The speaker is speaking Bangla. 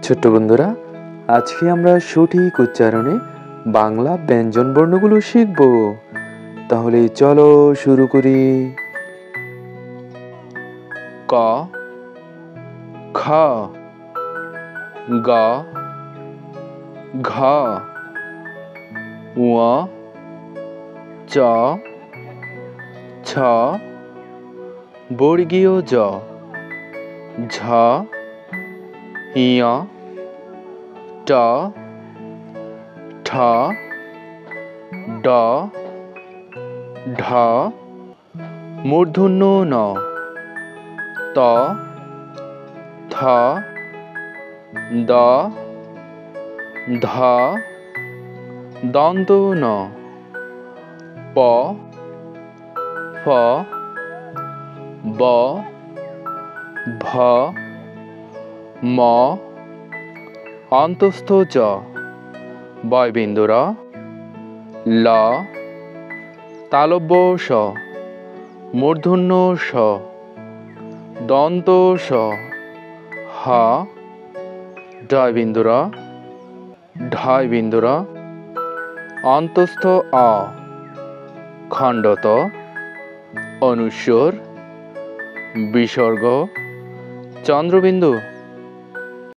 ছোট্ট বন্ধুরা, আজকে আমরা সঠিক উচ্চারণে বাংলা ব্যঞ্জন বর্ণগুলো শিখব। তাহলে চলো শুরু করি। ক, খ, গ, ঘ, ঙ, চ, ছ, বর্গীয় জ, ঝ, ঞ, ট, ঠ, ড, ঢ, মূর্ধন্য ন, ত, থ, দ, ধ, দন্ত ন, প, ফ, ব, ভ, ম, অন্তস্থ জ, বয়বিন্দু র, ল, তালব্য স, মূর্ধন্য স, দন্ত স, হ, ডয়বিন্দু র, ঢয়বিন্দু র, অন্তস্থ অ, খণ্ডত, অনুস্বর, বিসর্গ, চন্দ্রবিন্দু।